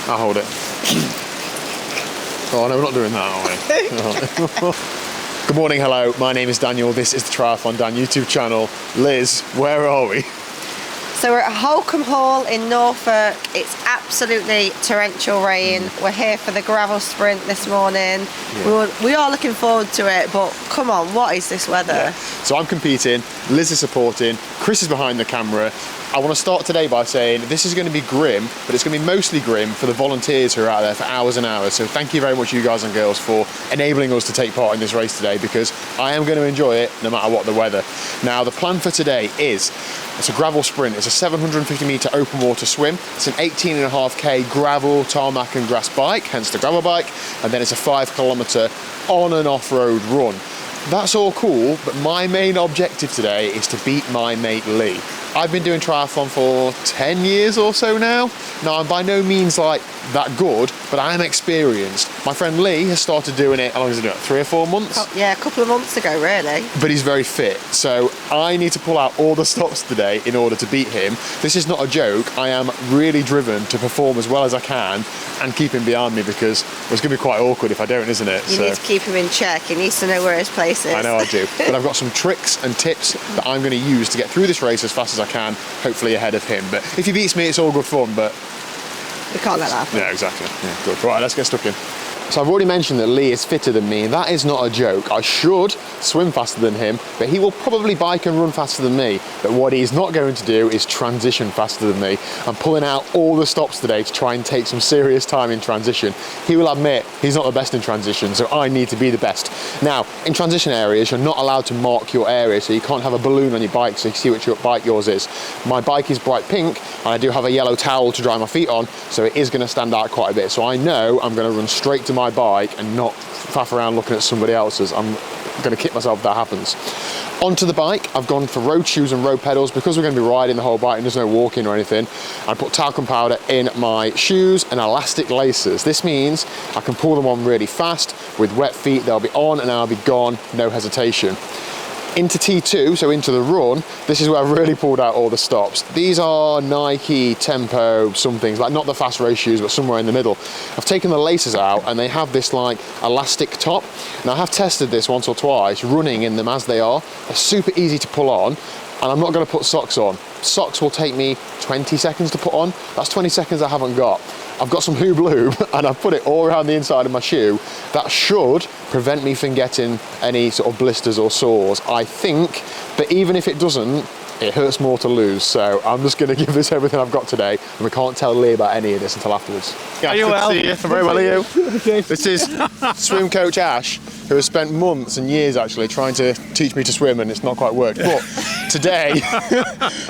I'll hold it. Oh no, we're not doing that, are we? Good morning, hello, my name is Daniel, this is the TriathlonDan YouTube channel. Liz, where are we? So we're at Holcombe Hall in Norfolk. It's absolutely torrential rain. We're here for the gravel sprint this morning. Yeah. We are looking forward to it, but come on, what is this weather? Yeah. So I'm competing, Liz is supporting, Chris is behind the camera. I want to start today by saying this is going to be grim, but it's going to be mostly grim for the volunteers who are out there for hours and hours. So thank you very much, you guys and girls, for enabling us to take part in this race today, because I am going to enjoy it no matter what the weather. Now, the plan for today is, it's a gravel sprint. It's a 750 metre open water swim. It's an 18.5k gravel, tarmac and grass bike, hence the gravel bike. And then it's a 5 kilometre on and off-road run. That's all cool, but my main objective today is to beat my mate Lee. I've been doing triathlon for 10 years or so now. Now, I'm by no means like that good, but I am experienced. My friend Lee has started doing it, how long has he done it, 3 or 4 months? Oh, yeah, a couple of months ago, really. But he's very fit, so I need to pull out all the stops today in order to beat him. This is not a joke. I am really driven to perform as well as I can and keep him behind me, because it's going to be quite awkward if I don't, isn't it? You need to keep him in check. He needs to know where his place is. I know I do, but I've got some tricks and tips that I'm going to use to get through this race as fast as I can, hopefully ahead of him. But if he beats me, it's all good fun, but we can't let that happen. Yeah, exactly. Yeah, good. Right, let's get stuck in. So I've already mentioned that Lee is fitter than me, and that is not a joke. I should swim faster than him, but he will probably bike and run faster than me. But what he's not going to do is transition faster than me. I'm pulling out all the stops today to try and take some serious time in transition. He will admit he's not the best in transition, so I need to be the best. Now, in transition areas, you're not allowed to mark your area, so you can't have a balloon on your bike so you can see which bike yours is. My bike is bright pink, and I do have a yellow towel to dry my feet on, so it is going to stand out quite a bit. So I know I'm going to run straight to my bike and not faff around looking at somebody else's. I'm going to kick myself if that happens. Onto the bike, I've gone for road shoes and road pedals because we're going to be riding the whole bike and there's no walking or anything. I put talcum powder in my shoes and elastic laces. This means I can pull them on really fast. With wet feet, they'll be on and I'll be gone, no hesitation. Into T2, so into the run, this is where I've really pulled out all the stops. These are Nike, Tempo, some things, like not the fast race shoes, but somewhere in the middle. I've taken the laces out and they have this like elastic top. And I have tested this once or twice, running in them as they are. They're super easy to pull on, and I'm not going to put socks on. Socks will take me 20 seconds to put on. That's 20 seconds I haven't got. I've got some Hoob Lube and I've put it all around the inside of my shoe. That should prevent me from getting any sort of blisters or sores, I think. But even if it doesn't, it hurts more to lose. So I'm just going to give this everything I've got today, and we can't tell Lee about any of this until afterwards. Yeah, are you well? I'm very well, are you? This is swim coach Ash, who has spent months and years actually trying to teach me to swim, and it's not quite worked. But today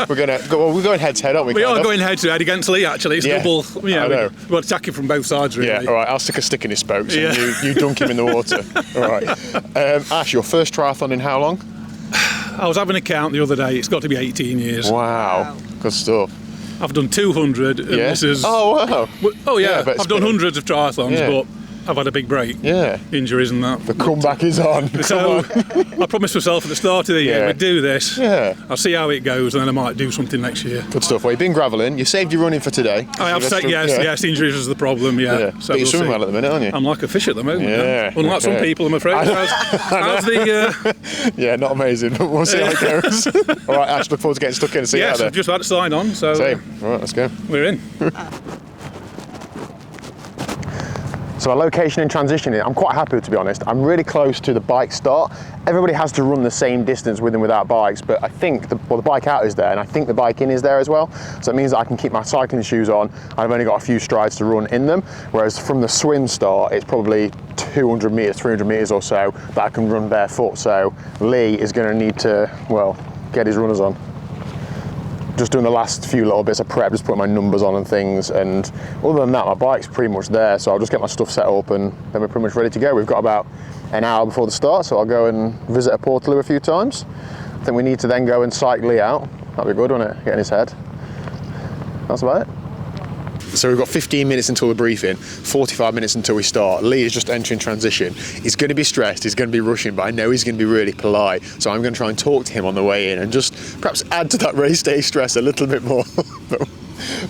we're going head to head, aren't we? We are going head to head against Lee. Actually, it's double. You know, I know. We're attacking from both sides, really. Yeah. All right. I'll stick a stick in his spokes, and you dunk him in the water. All right. Ash, your first triathlon in how long? I was having a count the other day. It's got to be 18 years. Wow. Good stuff. I've done 200. And this is. Oh wow. Oh yeah. I've done hundreds of triathlons, but I've had a big break. Yeah. Injuries and that. The comeback is on. So I promised myself at the start of the year we'd do this. Yeah. I'll see how it goes, and then I might do something next year. Good stuff. Well, you've been gravelling. You saved your running for today. I have said yes. Injuries is the problem. Yeah. So but you're swimming well at the minute, aren't you? I'm like a fish at the moment. Yeah. Unlike some people, I'm afraid. How's the? Yeah, not amazing, but we'll see how it goes. All right, Ash. Look forward to getting stuck in and see you out there. I've just had to sign on. So. Same. All right, let's go. We're in. So our location in transition, I'm quite happy, to be honest. I'm really close to the bike start. Everybody has to run the same distance with and without bikes, but I think the bike out is there, and I think the bike in is there as well. So it means that I can keep my cycling shoes on, and I've only got a few strides to run in them, whereas from the swim start, it's probably 200 metres, 300 metres or so that I can run barefoot. So Lee is going to need to, well, get his runners on. Just doing the last few little bits of prep, just putting my numbers on and things, and other than that my bike's pretty much there, so I'll just get my stuff set up and then we're pretty much ready to go. We've got about an hour before the start, so I'll go and visit a Portaloo a few times. I think we need to then go and psych Lee out. That'd be good, wouldn't it? Get in his head. That's about it. So we've got 15 minutes until the briefing, 45 minutes until we start. Lee is just entering transition. He's going to be stressed, he's going to be rushing, but I know he's going to be really polite. So I'm going to try and talk to him on the way in and just perhaps add to that race day stress a little bit more.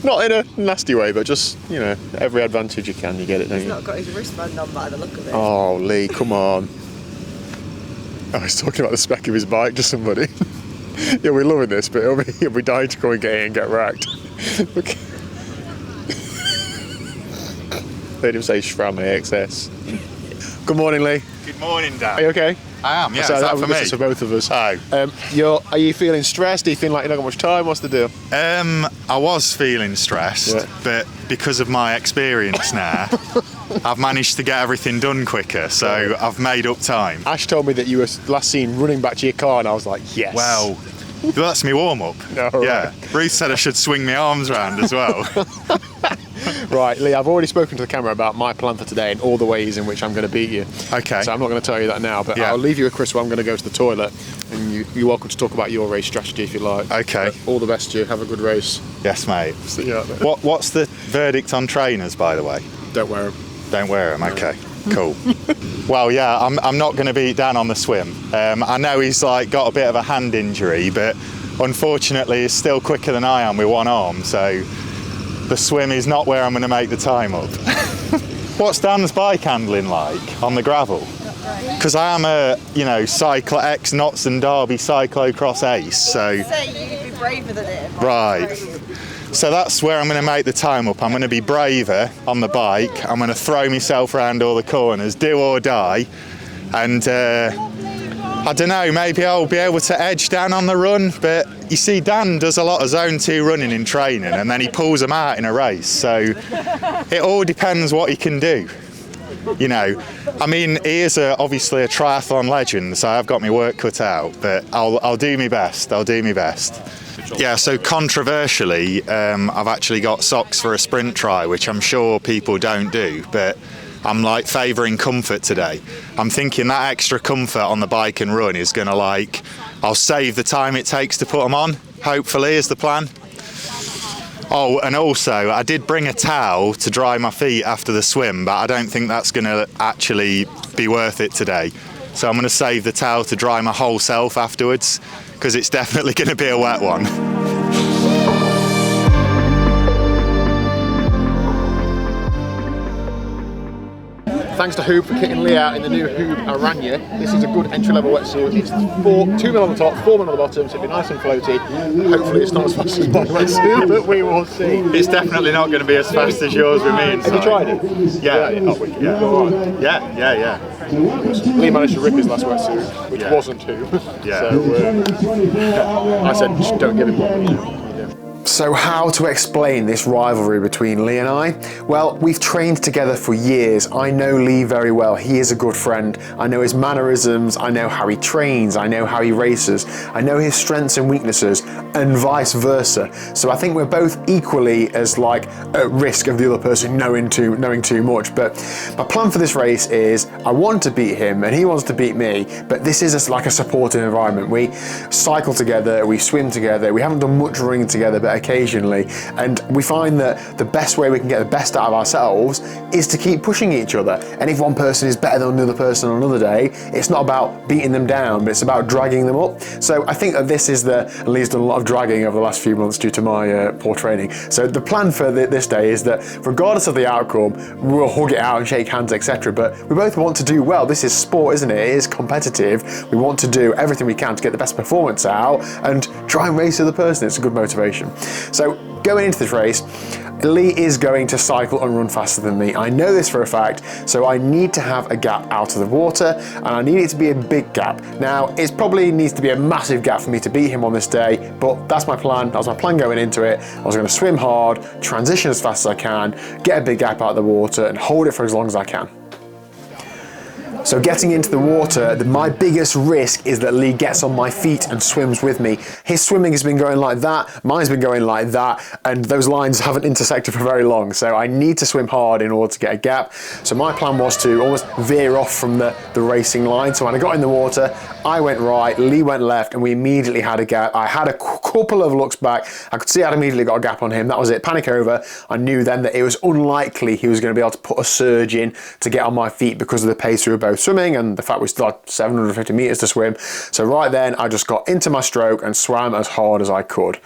Not in a nasty way, but just, you know, every advantage you can, you get it, don't He's you? not got his wristband on by the look of it. Oh, Lee, come on. Oh, he's talking about the spec of his bike to somebody. Yeah, we're loving this, but he'll be dying to go and get in and get wrecked. Okay. Heard him say Schramm AXS. Good morning, Lee. Good morning, Dan. Are you okay? I am, yeah. So Is that was for me? for both of us. Hi. Are you feeling stressed? Do you feel like you don't got much time? What's the deal? I was feeling stressed, Yeah. but because of my experience now, I've managed to get everything done quicker, so I've made up time. Ash told me that you were last seen running back to your car, and I was like, yes. Well, that's me warm-up. Oh, yeah. right. Ruth said I should swing my arms around as well. Right, Lee, I've already spoken to the camera about my plan for today and all the ways in which I'm going to beat you. Okay. So I'm not going to tell you that now, but Yeah. I'll leave you with Chris while I'm going to go to the toilet, and you're welcome to talk about your race strategy if you like. Okay. But all the best to you. Have a good race. Yes, mate. See you out there. What's the verdict on trainers, by the way? Don't wear them. Don't wear them. Okay. Cool. Well, yeah, I'm not going to beat Dan on the swim. I know he's got a bit of a hand injury, but unfortunately he's still quicker than I am with one arm, so the swim is not where I'm going to make the time up. What's Dan's bike handling like on the gravel? Because I am a, ex Notts and Derby cyclocross ace, so... Say you'd be braver than him. Right. So that's where I'm going to make the time up. I'm going to be braver on the bike. I'm going to throw myself around all the corners, do or die. And I don't know, maybe I'll be able to edge Dan on the run. But you see, Dan does a lot of zone 2 running in training, and then he pulls them out in a race. So it all depends what he can do. I mean, he is obviously a triathlon legend, so I've got my work cut out, but I'll do my best. Yeah, so controversially, I've actually got socks for a sprint try, which I'm sure people don't do, but I'm favouring comfort today. I'm thinking that extra comfort on the bike and run is going to I'll save the time it takes to put them on, hopefully, is the plan. Oh, and also, I did bring a towel to dry my feet after the swim, but I don't think that's going to actually be worth it today. So I'm going to save the towel to dry my whole self afterwards, because it's definitely going to be a wet one. Thanks to Hoop for kitting Lee out in the new Hoop Aranya. This is a good entry-level wetsuit. It's 2 mil on the top, 4 mil on the bottom, so it'll be nice and floaty. Hopefully it's not as fast as my wetsuit, but we will see. It's definitely not going to be as fast as yours with me inside. Have you tried it? Yeah. Lee managed to rip his last wetsuit, which wasn't Hoop. Yeah. So I said, just don't give him one. So how to explain this rivalry between Lee and I? Well, we've trained together for years. I know Lee very well. He is a good friend. I know his mannerisms. I know how he trains. I know how he races. I know his strengths and weaknesses, and vice versa. So I think we're both equally as at risk of the other person knowing too much. But my plan for this race is I want to beat him and he wants to beat me, but this is a supportive environment. We cycle together, we swim together, we haven't done much running together, but occasionally, and we find that the best way we can get the best out of ourselves is to keep pushing each other. And if one person is better than another person on another day, it's not about beating them down, but it's about dragging them up. So I think that this is Lee's done a lot of dragging over the last few months due to my poor training. So the plan for this day is that regardless of the outcome, we'll hug it out and shake hands, etc. But we both want to do well. This is sport, isn't it? It is competitive. We want to do everything we can to get the best performance out and try and race the other person. It's a good motivation. So going into this race, Lee is going to cycle and run faster than me. I know this for a fact, so I need to have a gap out of the water, and I need it to be a big gap. Now, it probably needs to be a massive gap for me to beat him on this day, but that's my plan. That was my plan going into it. I was going to swim hard, transition as fast as I can, get a big gap out of the water, and hold it for as long as I can. So getting into the water, my biggest risk is that Lee gets on my feet and swims with me. His swimming has been going like that, mine's been going like that, and those lines haven't intersected for very long. So I need to swim hard in order to get a gap. So my plan was to almost veer off from the racing line. So when I got in the water, I went right, Lee went left, and we immediately had a gap. I had a couple of looks back. I could see I'd immediately got a gap on him. That was it, panic over. I knew then that it was unlikely he was going to be able to put a surge in to get on my feet because of the pace we were both swimming and the fact we still had 750 meters to swim. So right then I just got into my stroke and swam as hard as I could.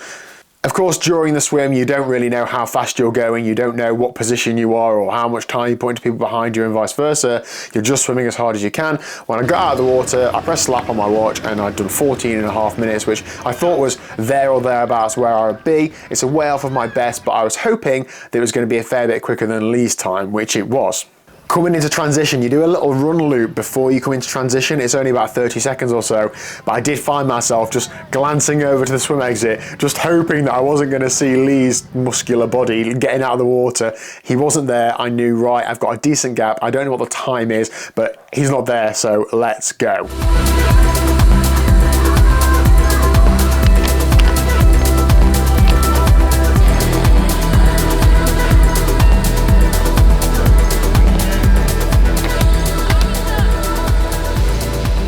Of course, during the swim, you don't really know how fast you're going, you don't know what position you are or how much time you put into people behind you and vice versa. You're just swimming as hard as you can. When I got out of the water, I pressed slap on my watch and I'd done 14.5 minutes, which I thought was there or thereabouts where I would be. It's a way off of my best, but I was hoping that it was going to be a fair bit quicker than Lee's time, which it was. Coming into transition, you do a little run loop before you come into transition. It's only about 30 seconds or so, but I did find myself just glancing over to the swim exit, just hoping that I wasn't going to see Lee's muscular body getting out of the water. He wasn't there. I knew, right, I've got a decent gap. I don't know what the time is, but he's not there, so let's go.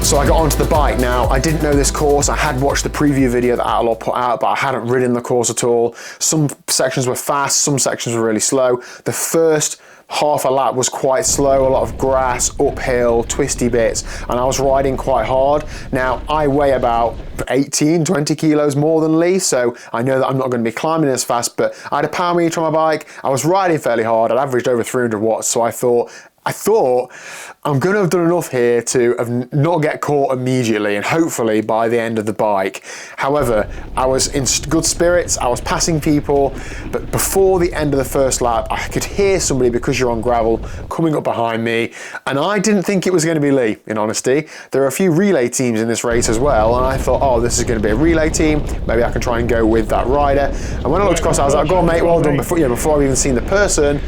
So I got onto the bike. Now, I didn't know this course. I had watched the preview video that Outlaw put out, but I hadn't ridden the course at all. Some sections were fast, some sections were really slow. The first half a lap was quite slow, a lot of grass, uphill, twisty bits, and I was riding quite hard. Now, I weigh about 18, 20 kilos more than Lee, so I know that I'm not going to be climbing as fast, but I had a power meter on my bike. I was riding fairly hard. I'd averaged over 300 watts, so I thought I'm going to have done enough here to not get caught immediately and hopefully by the end of the bike. However, I was in good spirits, I was passing people, but before the end of the first lap, I could hear somebody, because you're on gravel, coming up behind me, and I didn't think it was going to be Lee, in honesty. There are a few relay teams in this race as well, and I thought, oh, this is going to be a relay team, maybe I can try and go with that rider. And when I looked across, I was like, go on mate, well done, before I've even seen the person,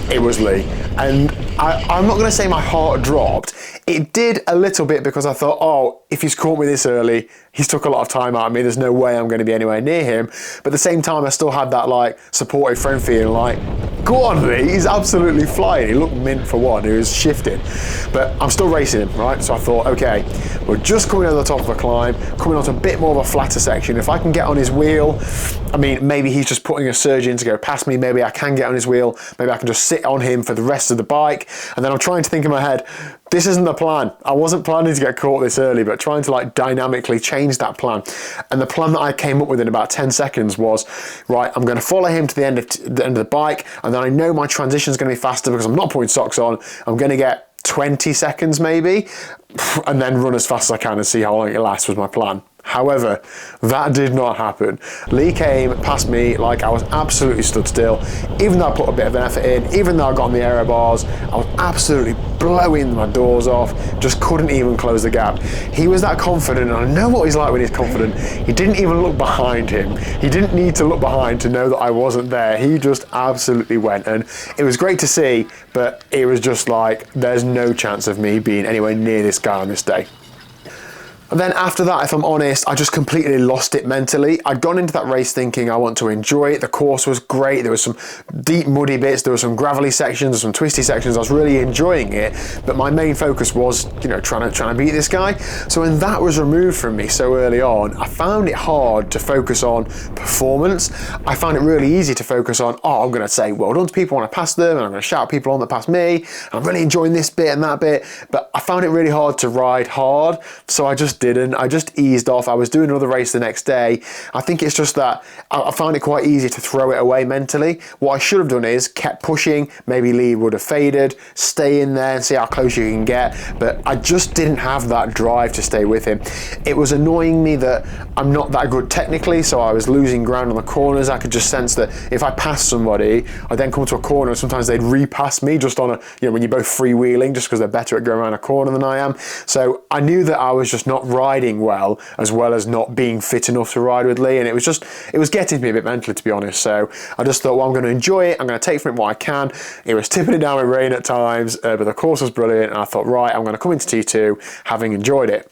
it was Lee. And I'm not going to say my heart dropped. It did a little bit, because I thought, oh, if he's caught me this early, he's took a lot of time out of me, there's no way I'm going to be anywhere near him. But at the same time, I still had that like supportive friend feeling like, go on Lee, he's absolutely flying. He looked mint for one, he was shifting. But I'm still racing him, right? So I thought, okay, we're just coming over the top of a climb, coming onto a bit more of a flatter section. If I can get on his wheel, I mean, maybe he's just putting a surge in to go past me, maybe I can get on his wheel, maybe I can just sit on him for the rest of the bike. And then I'm trying to think in my head, this isn't the plan. I wasn't planning to get caught this early, but trying to like dynamically change that plan. And the plan that I came up with in about 10 seconds was, right, I'm going to follow him to the end of the bike, and then I know my transition is going to be faster because I'm not putting socks on. I'm going to get 20 seconds maybe, and then run as fast as I can and see how long it lasts was my plan. However, that did not happen. Lee came past me like I was absolutely stood still. Even though I put a bit of an effort in, even though I got on the aero bars, I was absolutely blowing my doors off, just couldn't even close the gap. He was that confident, and I know what he's like when he's confident. He didn't even look behind him. He didn't need to look behind to know that I wasn't there. He just absolutely went, and it was great to see, but it was just like, there's no chance of me being anywhere near this guy on this day. And then after that, if I'm honest, I just completely lost it mentally. I'd gone into that race thinking I want to enjoy it. The course was great. There was some deep muddy bits. There were some gravelly sections, some twisty sections. I was really enjoying it. But my main focus was, trying to beat this guy. So when that was removed from me so early on, I found it hard to focus on performance. I found it really easy to focus on, oh, I'm going to say well done to people when I pass them, and I'm going to shout people on that pass me. And I'm really enjoying this bit and that bit. But I found it really hard to ride hard. So I just didn't. I just eased off. I was doing another race the next day. I think it's just that I found it quite easy to throw it away mentally. What I should have done is kept pushing. Maybe Lee would have faded, stay in there and see how close you can get. But I just didn't have that drive to stay with him. It was annoying me that I'm not that good technically, so I was losing ground on the corners. I could just sense that if I passed somebody, I'd then come to a corner and sometimes they'd repass me just on when you're both freewheeling, just because they're better at going around a corner than I am. So I knew that I was just not riding well as not being fit enough to ride with Lee, and it was getting me a bit mentally, to be honest. So I just thought, well, I'm going to enjoy it, I'm going to take from it what I can. It was tipping it down with rain at times, but the course was brilliant, and I thought, right, I'm going to come into T2 having enjoyed it.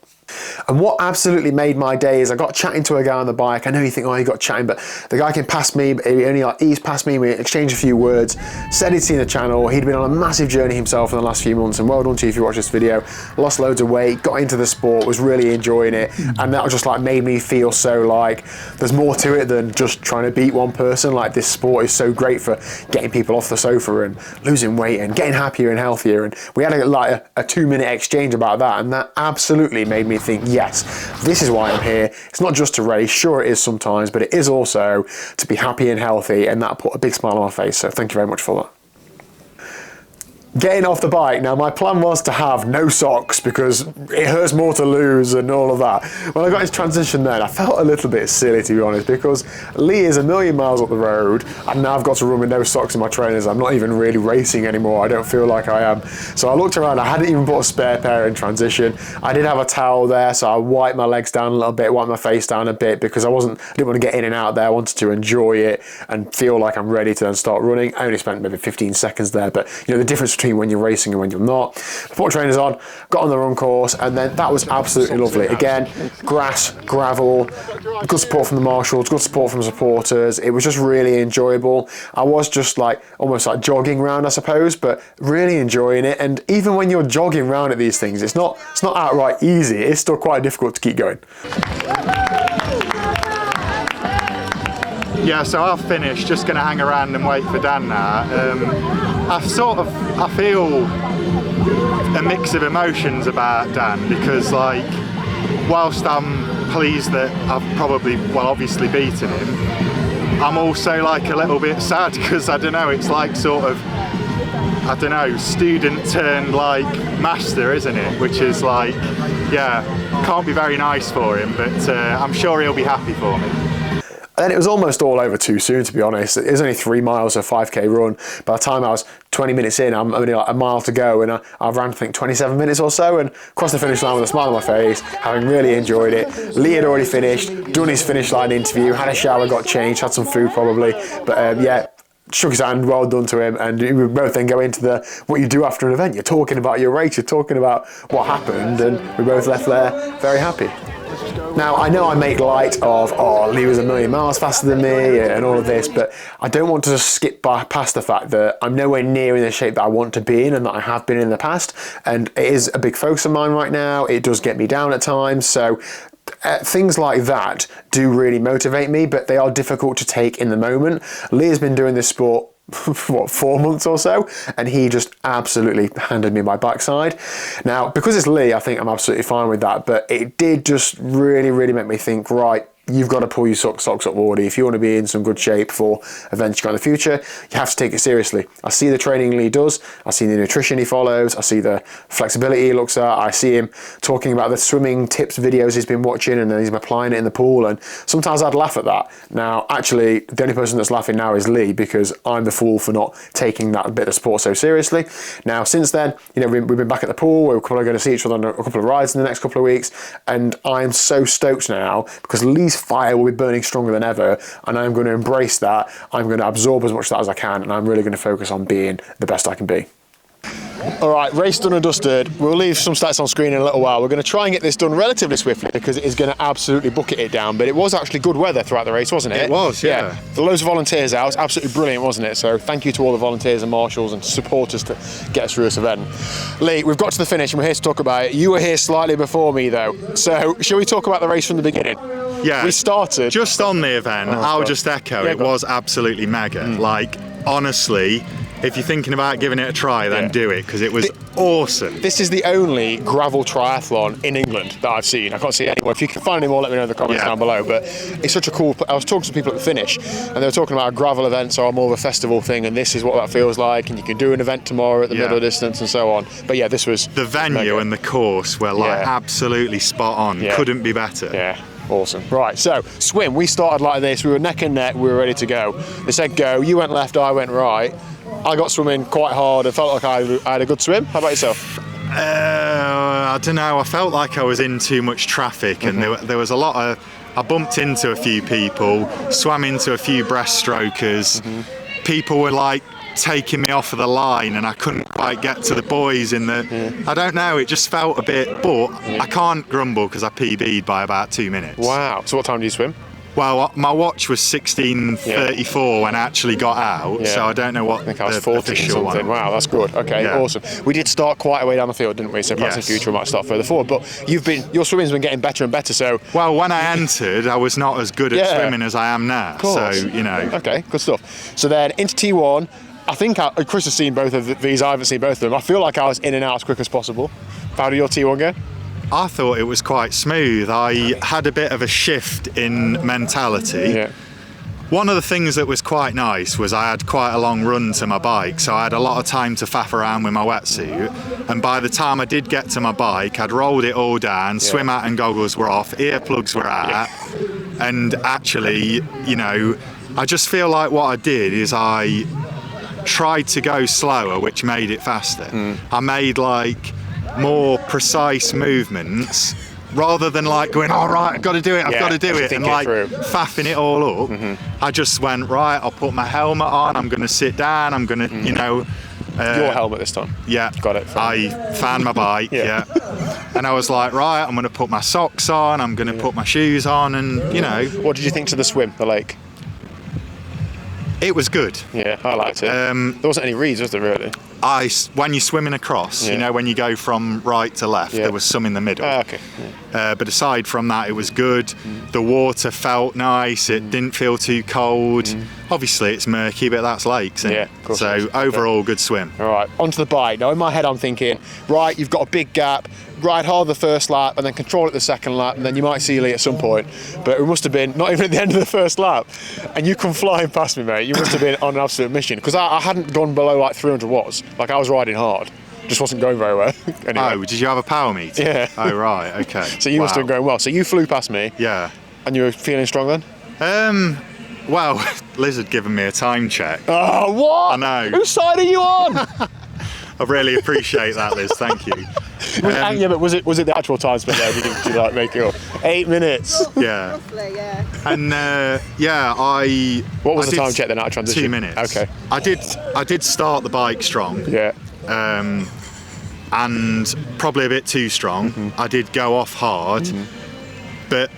And what absolutely made my day is I got chatting to a guy on the bike. I know you think, oh, you got chatting, but the guy came past me, but he only eased past me, we exchanged a few words, said he'd seen the channel, he'd been on a massive journey himself in the last few months, and well done to you if you watch this video, lost loads of weight, got into the sport, was really enjoying it, and that just like made me feel so like there's more to it than just trying to beat one person. Like, this sport is so great for getting people off the sofa and losing weight and getting happier and healthier, and we had a 2-minute exchange about that, and that absolutely made me think, yes, this is why I'm here. It's not just to race, sure it is sometimes, but it is also to be happy and healthy, and that put a big smile on my face, so thank you very much for that. Getting off the bike, now my plan was to have no socks because it hurts more to lose and all of that. When I got his transition then, I felt a little bit silly, to be honest, because Lee is a million miles up the road and now I've got to run with no socks in my trainers. I'm not even really racing anymore. I don't feel like I am. So I looked around, I hadn't even bought a spare pair in transition. I did have a towel there, so I wiped my legs down a little bit, wiped my face down a bit because I didn't want to get in and out there. I wanted to enjoy it and feel like I'm ready to then start running. I only spent maybe 15 seconds there, but you know, the difference between when you're racing and when you're not. Put trainers on, got on the run course, and then that was absolutely lovely. Again, grass, gravel, good support from the marshals, good support from supporters. It was just really enjoyable. I was just like almost like jogging around, I suppose, but really enjoying it. And even when you're jogging around at these things, it's not outright easy. It's still quite difficult to keep going. Yeah, so I've finished, just going to hang around and wait for Dan now. I feel a mix of emotions about Dan because, like, whilst I'm pleased that I've obviously beaten him, I'm also like a little bit sad because I don't know, it's like sort of, I don't know, student turned like master, isn't it? Which is like, yeah, can't be very nice for him, but I'm sure he'll be happy for me. And it was almost all over too soon, to be honest. It was only 3 miles, a 5k run. By the time I was 20 minutes in, I'm only like a mile to go, and I ran, I think, 27 minutes or so, and crossed the finish line with a smile on my face, having really enjoyed it. Lee had already finished, done his finish line interview, had a shower, got changed, had some food probably, but yeah, shook his hand, well done to him, and we both then go into what you do after an event. You're talking about your race, you're talking about what happened, and we both left there very happy. Now, I know I make light of, Lee was a million miles faster than me and all of this, but I don't want to just skip past the fact that I'm nowhere near in the shape that I want to be in and that I have been in the past, and it is a big focus of mine right now. It does get me down at times, so things like that do really motivate me, but they are difficult to take in the moment. Lee has been doing this sport what, 4 months or so, and he just absolutely handed me my backside. Now, because it's Lee, I think I'm absolutely fine with that, but it did just really make me think, right, you've got to pull your socks up, Wardy. If you want to be in some good shape for events you got in the future, you have to take it seriously. I see the training Lee does, I see the nutrition he follows, I see the flexibility he looks at, I see him talking about the swimming tips videos he's been watching, and then he's applying it in the pool, and sometimes I'd laugh at that. Now, actually, the only person that's laughing now is Lee, because I'm the fool for not taking that bit of sport so seriously. Now, since then, you know, we've been back at the pool, we're probably going to see each other on a couple of rides in the next couple of weeks, and I'm so stoked now, because Lee's fire will be burning stronger than ever, and I'm going to embrace that. I'm going to absorb as much of that as I can, and I'm really going to focus on being the best I can be. All right, race done and dusted. We'll leave some stats on screen in a little while. We're going to try and get this done relatively swiftly because it is going to absolutely bucket it down, but it was actually good weather throughout the race, wasn't it? It was, yeah. There were loads of volunteers out. It's absolutely brilliant, wasn't it? So thank you to all the volunteers and marshals and supporters to get us through this event. Lee, we've got to the finish and we're here to talk about it. You were here slightly before me though, so shall we talk about the race from the beginning? Yeah. We started just on the event. I'll just echo, it was absolutely mega. Like, honestly, if you're thinking about giving it a try, then do it, because it was awesome. This is the only gravel triathlon in England that I've seen. I can't see anywhere. If you can find any more, let me know in the comments down below. But it's such a cool. I was talking to people at the finish, and they were talking about gravel events are more of a festival thing, and this is what that feels like. And you can do an event tomorrow at the middle distance and so on. But yeah, this was the venue and the course were like absolutely spot on. Couldn't be better. Yeah. Awesome. Right, so swim. We started like this. We were neck and neck. We were ready to go. They said go. You went left. I went right. I got swimming quite hard. I felt like I had a good swim. How about yourself? I don't know. I felt like I was in too much traffic, and there was a lot of. I bumped into a few people, swam into a few breaststrokers. People were like taking me off of the line, and I couldn't quite get to the boys in the. I don't know. It just felt a bit, but I can't grumble because I PB'd by about 2 minutes. Wow. So what time do you swim? Well, my watch was 16:34 when I actually got out, so I don't know what. I think I was 40 something. One. Wow, that's good. Okay, awesome. We did start quite a way down the field, didn't we? So perhaps in future we might start further forward. But your swimming's been getting better and better. So well, when I entered, I was not as good at swimming as I am now. So you know. Okay, good stuff. So then into T1. I think Chris has seen both of these. I haven't seen both of them. I feel like I was in and out as quick as possible. How did your T1 go? I thought it was quite smooth. I had a bit of a shift in mentality. Yeah. One of the things that was quite nice was I had quite a long run to my bike, so I had a lot of time to faff around with my wetsuit. And by the time I did get to my bike, I'd rolled it all down, swim hat and goggles were off, earplugs were out. And actually, you know, I just feel like what I did is I tried to go slower, which made it faster. I made like more precise movements rather than like going, all right, I've got to do it, I've got to do it, and like faffing it all up. I just went, right, I'll put my helmet on, I'm going to sit down, I'm going to, you know. Your helmet this time? Yeah. Got it. I found my bike, and I was like, right, I'm going to put my socks on, I'm going to put my shoes on, and, you know. What did you think to the swim, the lake? It was good. Yeah, I liked it. There wasn't any reeds, was there, really? When you're swimming across, you know, when you go from right to left, there was some in the middle. Okay. But aside from that, it was good. The water felt nice. It didn't feel too cold. Obviously, it's murky, but that's lakes. Yeah, of course. So overall, good swim. All right, onto the bike. Now, in my head, I'm thinking, right, you've got a big gap. Ride hard the first lap and then control it the second lap, and then you might see Lee at some point. But it must have been not even at the end of the first lap, and you come flying past me, mate. You must have been on an absolute mission, because I hadn't gone below like 300 watts. Like, I was riding hard, just wasn't going very well. Anyway. Oh, did you have a power meter? Yeah. Oh, right, okay. So you must have been going well. So you flew past me. Yeah. And you were feeling strong then? Well, Liz had given me a time check. Oh, what? I know. Whose side are you on? I really appreciate that, Liz. Thank you. Yeah, but was it the actual time spent there? Did you like make it up? 8 minutes. Yeah. Lovely, yeah. And I. What was I the did time check then out of transition? 2 minutes. Okay. I did start the bike strong. Yeah. And probably a bit too strong. I did go off hard, but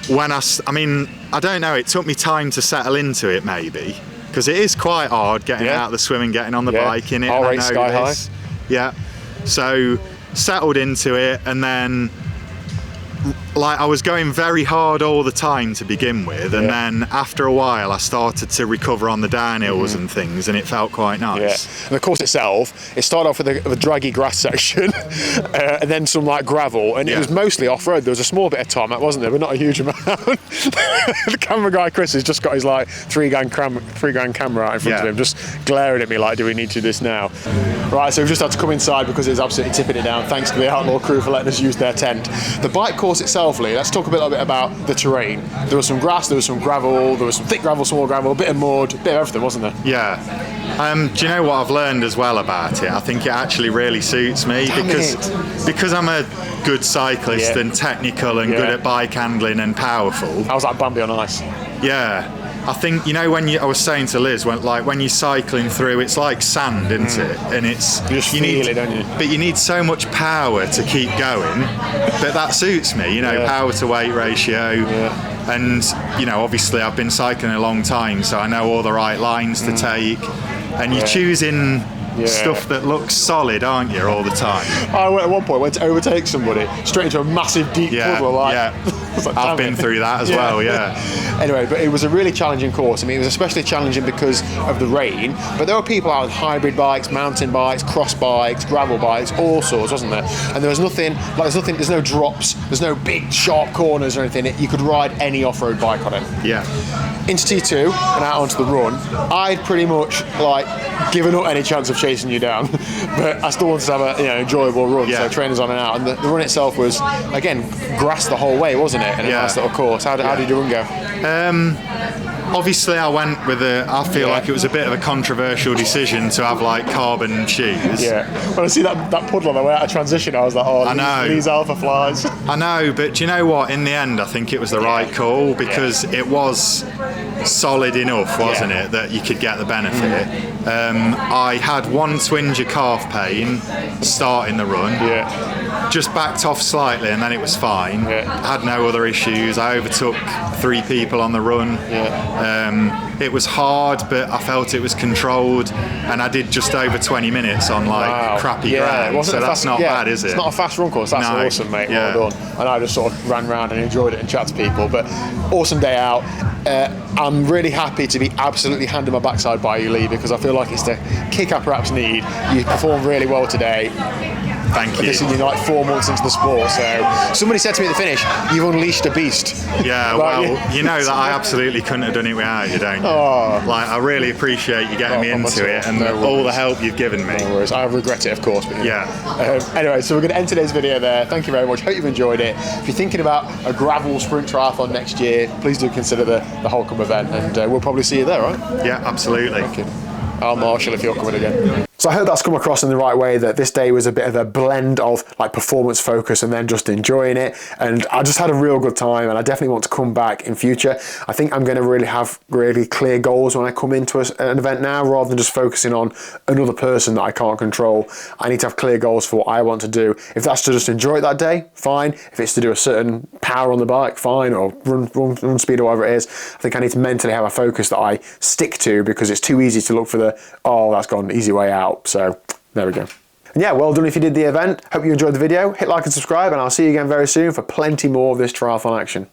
when I mean, I don't know. It took me time to settle into it, maybe, because it is quite hard getting out of the swim and getting on the bike in it. I'll race sky high. Yeah. So settled into it, and then like I was going very hard all the time to begin with, and then after a while I started to recover on the downhills and things, and it felt quite nice. Yeah. And the course itself, it started off with a draggy grass section, and then some like gravel, and it was mostly off-road. There was a small bit of tarmac, wasn't there, but not a huge amount. The camera guy Chris has just got his like 3 grand camera out in front of him, just glaring at me like, do we need to do this now? Right, so we've just had to come inside because it's absolutely tipping it down. Thanks to the Outlaw crew for letting us use their tent. The bike course itself, Lee, let's talk a little bit about the terrain. There was some grass, there was some gravel, there was some thick gravel, small gravel, a bit of mud, a bit of everything, wasn't there? Yeah. Do you know what I've learned as well about it? I think it actually really suits me because I'm a good cyclist and technical and good at bike handling and powerful. I was like Bambi on ice. Yeah. I think, you know, I was saying to Liz, when you're cycling through, it's like sand, isn't it? And it's you just feel it, don't you? But you need so much power to keep going. But that suits me, you know, power to weight ratio. Yeah. And, you know, obviously I've been cycling a long time, so I know all the right lines to take. And you're choosing stuff that looks solid, aren't you, all the time? I at one point went to overtake somebody straight into a massive deep puddle. Like, I've been through that as well. Anyway, but it was a really challenging course. I mean, it was especially challenging because of the rain, but there were people out on hybrid bikes, mountain bikes, cross bikes, gravel bikes, all sorts, wasn't there? And there was nothing, there's no drops, there's no big sharp corners or anything. You could ride any off-road bike on it. Yeah. Into T2 and out onto the run, I'd pretty much like given up any chance of chasing you down, but I still wanted to have a enjoyable run. So trainers on and out, and the run itself was again grass the whole way, wasn't it? And a nice little course. How did your run go? Obviously I went with I feel like it was a bit of a controversial decision to have like carbon shoes. Yeah. When I see that puddle on the way out of transition, I was like, oh, I know. These alpha flies. I know, but do you know what? In the end, I think it was the right call because it was solid enough, wasn't it, that you could get the benefit. I had one twinge of calf pain starting the run. Just backed off slightly and then it was fine. Had no other issues. I overtook 3 people on the run. It was hard, but I felt it was controlled, and I did just over 20 minutes on crappy ground. So that's not bad, is it? It's not a fast run course. That's awesome, mate. Well done. And I just sort of ran around and enjoyed it and chat to people. But awesome day out. I'm really happy to be absolutely handing my backside by you, Lee, because I feel like it's the kick apparatus need. You performed really well today. Thank you. This is like 4 months into the sport. So somebody said to me at the finish, "You've unleashed a beast." Yeah, Like, well, you know that I absolutely couldn't have done it without you, don't you? Oh. Like, I really appreciate you getting me into it and all the help you've given me. No worries. I regret it, of course. But, Yeah. Anyway, so we're going to end today's video there. Thank you very much. Hope you've enjoyed it. If you're thinking about a gravel sprint triathlon next year, please do consider the Holcombe event, and we'll probably see you there, right? Yeah, absolutely. Thank you. I'll marshal if you're coming again. So I hope that's come across in the right way, that this day was a bit of a blend of like performance focus and then just enjoying it. And I just had a real good time, and I definitely want to come back in future. I think I'm going to really have really clear goals when I come into an event now, rather than just focusing on another person that I can't control. I need to have clear goals for what I want to do. If that's to just enjoy it that day, fine. If it's to do a certain power on the bike, fine, or run speed or whatever it is. I think I need to mentally have a focus that I stick to, because it's too easy to look for the, oh, that's gone, easy way out. So there we go. And yeah, well done if you did the event. Hope you enjoyed the video. Hit like and subscribe, and I'll see you again very soon for plenty more of this triathlon action.